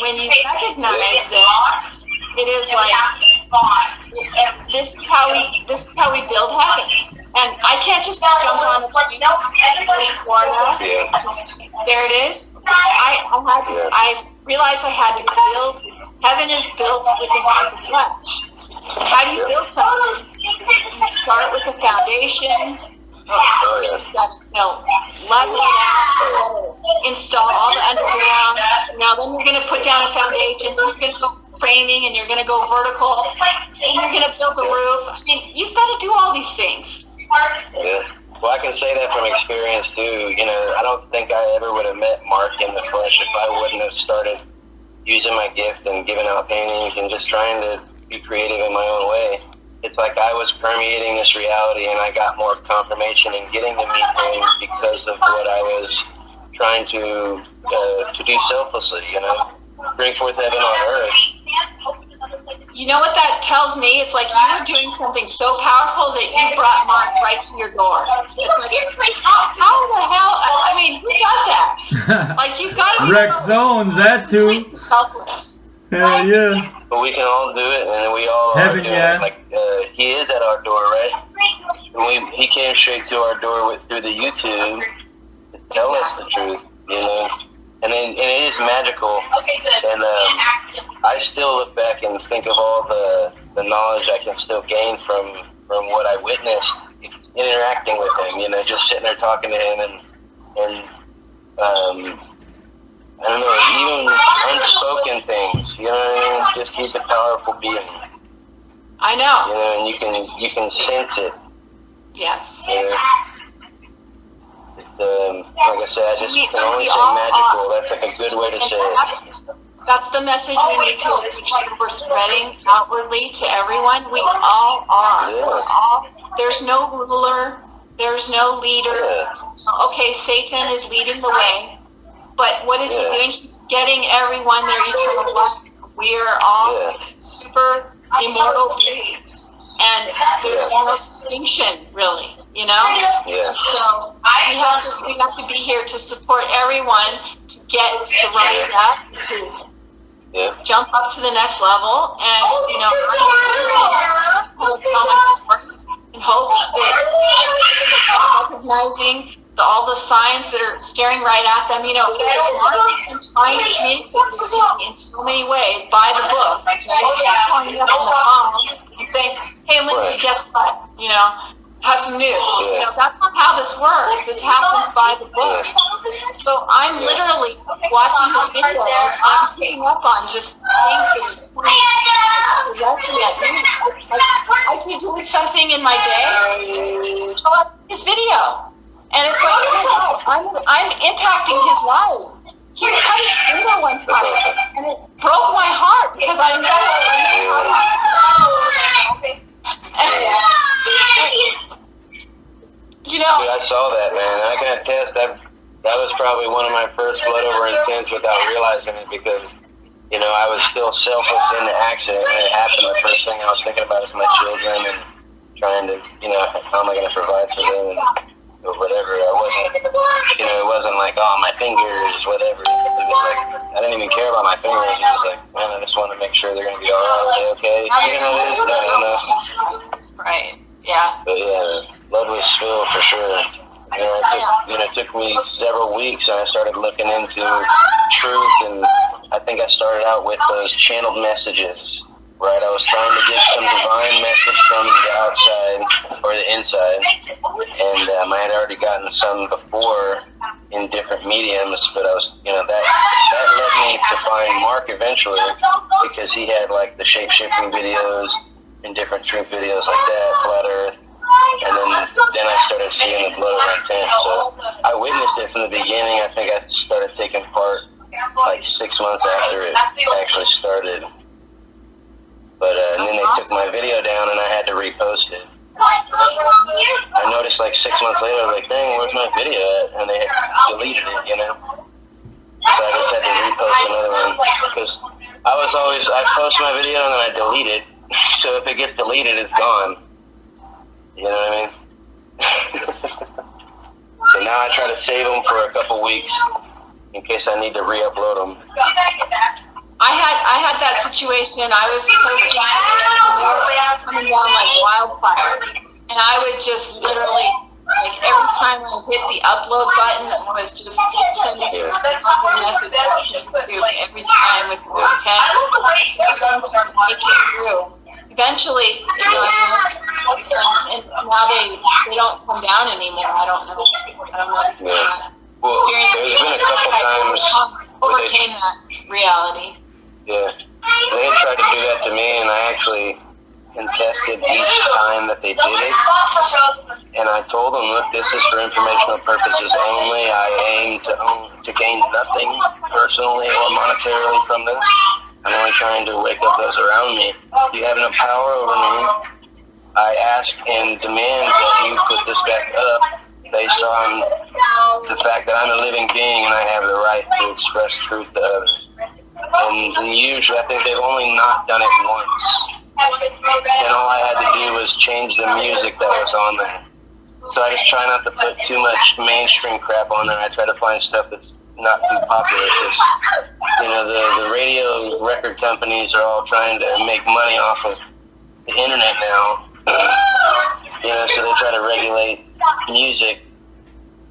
when you recognize that it is like this is how we build heaven. And I can't just jump on a plane in Florida. There it is. I realized I had to build. Heaven is built with the hands of flesh. How do you build something? You start with the foundation. Level it out. Install all the underground. Now then you're going to put down a foundation. Then you're going to go framing, and you're going to go vertical. And you're going to build the roof. I mean, you've got to do all these things. Yeah. Well, I can say that from experience too. You know, I don't think I ever would have met Mark in the flesh if I wouldn't have started using my gift and giving out paintings and just trying to be creative in my own way. It's like I was permeating this reality, and I got more confirmation in getting to meet him because of what I was trying to do selflessly. You know, bring forth heaven on earth. You know what that tells me? It's like you were doing something so powerful that you brought Mark right to your door. It's like, how the hell? I mean, who does that? Like, you've got to be Rex Owens, that too. Selfless. Hell yeah. But we can all do it, and we all Heaven, are doing yeah. it. Like, he is at our door, right? He came straight to our door through the YouTube to tell us the truth, you know? And it is magical. And I still look back and think of all the knowledge I can still gain from what I witnessed interacting with him, you know, just sitting there talking to him and I don't know, even unspoken things, you know what I mean? Just he's a powerful being. I know. You know, and you can sense it. Yes. You know? Like I said, I just can only say magical. That's like a good way to say it. That's the message we need to make sure we're spreading outwardly to everyone. We all are. Yeah. We're all. There's no ruler. There's no leader. Yeah. Okay, Satan is leading the way, but what is he doing? He's getting everyone their eternal life. We are all super immortal beings, and there's no distinction, really. You know. Yeah. So we have to be here to support everyone to get to rise up to. Jump up to the next level, and you know, I'm going to tell my story in hopes that recognizing all the signs that are staring right at them. You know, Mark has been trying to communicate this to me in so many ways by the book. Okay? He's calling me up on the phone and saying, "Hey, Lindsay, guess what? You know, have some news." You know, that's not how this works. This happens by the book. So I'm literally watching his videos, and I'm picking up on just things that are pointing directly at me. Like, I could do something in my day, show up his video, and it's like, oh my God, I'm impacting his life. He cut his finger one time, and it broke my heart because I know you know. Dude, I saw that, man, and I can attest that was probably one of my first blood over intents without realizing it, because, you know, I was still selfless in the accident when it happened. The first thing I was thinking about is my children and trying to, you know, how am I going to provide for them or whatever. I wasn't, you know, it wasn't like, oh, my fingers, whatever. It was like, I didn't even care about my fingers. It was like, man, I just want to make sure they're going to be all right. Are they okay? You know how it is? I don't know. Right. Yeah. But yeah, blood was spilled for sure. You know, it took me several weeks, and I started looking into truth, and I think I started out with those channeled messages, right? I was trying to get some divine message from the outside or the inside, and I had already gotten some before in different mediums, but I was, you know, that led me to find Mark eventually, because he had like the shape-shifting videos and different truth videos like that, Flat Earth. And then I started seeing the blood over intent. So I witnessed it from the beginning. I think I started taking part like 6 months after it actually started. But and then they took my video down, and I had to repost it. I noticed like 6 months later, I was like, dang, where's my video at? And they had deleted it, you know. So I just had to repost another one, because I post my video and then I delete it. So if it gets deleted, it's gone. You know what I mean? So now I try to save them for a couple weeks in case I need to re-upload them. I had that situation. I was posting videos and they were coming down like wildfire. And I would just literally, like every time I hit the upload button, I was just sending a message to every time with repent to make it through. Eventually, you know, and now they don't come down anymore. I don't know. Well, there's been a couple times overcame that reality. Yeah, they had tried to do that to me, and I actually contested each time that they did it. And I told them, look, this is for informational purposes only. I aim to gain nothing personally or monetarily from this. I'm only trying to wake up those around me. You have no power over me. I ask and demand that you put this back up based on the fact that I'm a living being and I have the right to express truth to others. And usually, I think they've only not done it once. And all I had to do was change the music that was on there. So I just try not to put too much mainstream crap on there. I try to find stuff that's not too popular. Because, you know, the radio record companies are all trying to make money off of the internet now. You know, so they try to regulate music,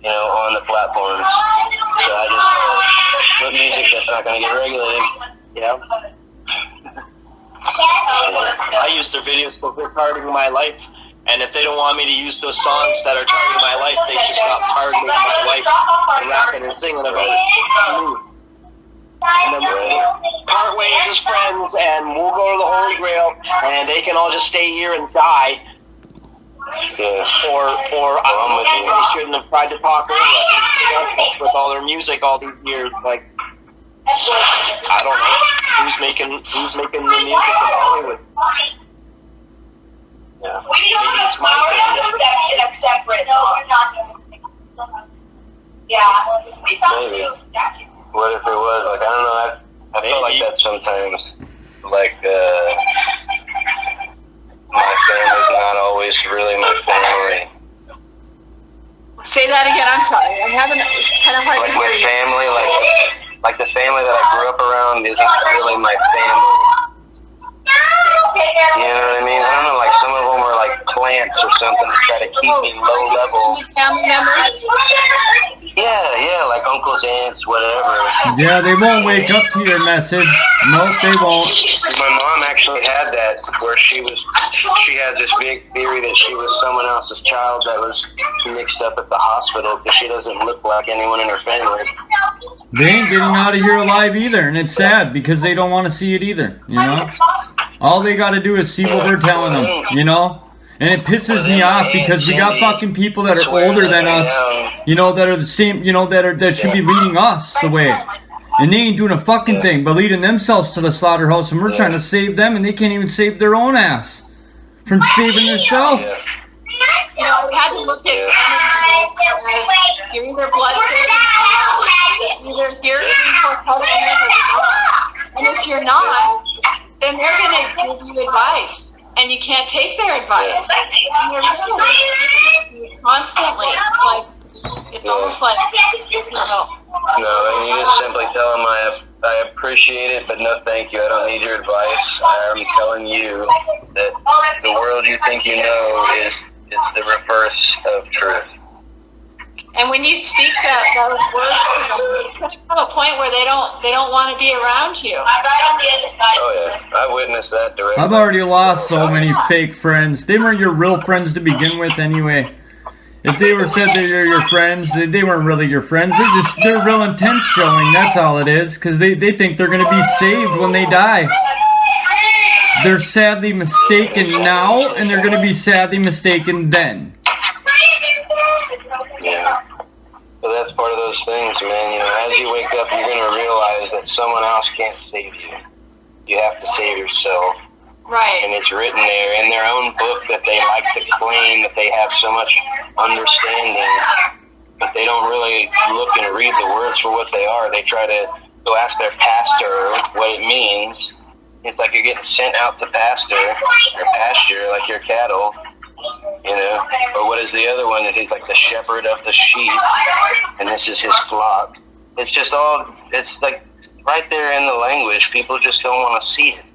you know, on the platforms. So I just put music that's not going to get regulated. Yeah. I use their videos for targeting my life, and if they don't want me to use those songs that are targeting my life, they should stop targeting my life and rapping and singing about it. And then we'll part ways as friends, and we'll go to the Holy Grail, and they can all just stay here and die. Yeah. Or I don't know, they shouldn't have tried to talk over us with all their music all these years. Like, I don't know who's making the music in Hollywood. Yeah. Maybe it's my family. Maybe. What if it was, like, I don't know, I feel like that sometimes. Like, my family's not always really my family. Say that again. I'm sorry. I'm having it's kind of hard Like to my hear you. family, like the family that I grew up around isn't really my family. You know what I mean? I don't know, like some of them are like plants or something to try to keep me low level. Family members? Yeah, like uncles, aunts, whatever. Yeah, they won't wake up to your message. Nope, they won't. My mom actually had that, where she had this big theory that she was someone else's child that was mixed up at the hospital because she doesn't look like anyone in her family. They ain't getting out of here alive either, and it's sad because they don't want to see it either, you know? All they got to do is see what we're telling them, you know? And it pisses me off because we got fucking people that are older than us, you know, that are the same, you know, that should be leading us the way. And they ain't doing a fucking thing but leading themselves to the slaughterhouse, and we're trying to save them, and they can't even save their own ass from saving themselves. You know, we had to look at family members as you're either blood family, either you're for covenant or you're not. And if you're not, then they're going to give you advice, and you can't take their advice. And they're really constantly, like, it's almost like, you know. No, and you just simply tell them I appreciate it, but no thank you. I don't need your advice. I'm telling you that the world you think you know is the reverse of truth. And when you speak those words to them, there's come a point where they don't want to be around you. Oh yeah, I witnessed that directly. I've already lost so many fake friends. They weren't your real friends to begin with anyway. If they were said they're your friends, they weren't really your friends. They're real intent showing, that's all it is. Because they think they're going to be saved when they die. They're sadly mistaken now, and they're going to be sadly mistaken then. Yeah. So that's part of those things, man. You know, as you wake up, you're going to realize that someone else can't save you. You have to save yourself. Right. And it's written there in their own book that they like to claim that they have so much understanding, but they don't really look and read the words for what they are. They try to go ask their pastor what it means. It's like you're getting sent out to pasture like your cattle, you know. Or what is the other one that he's like the shepherd of the sheep, and this is his flock. It's just all, it's like right there in the language. People just don't want to see it.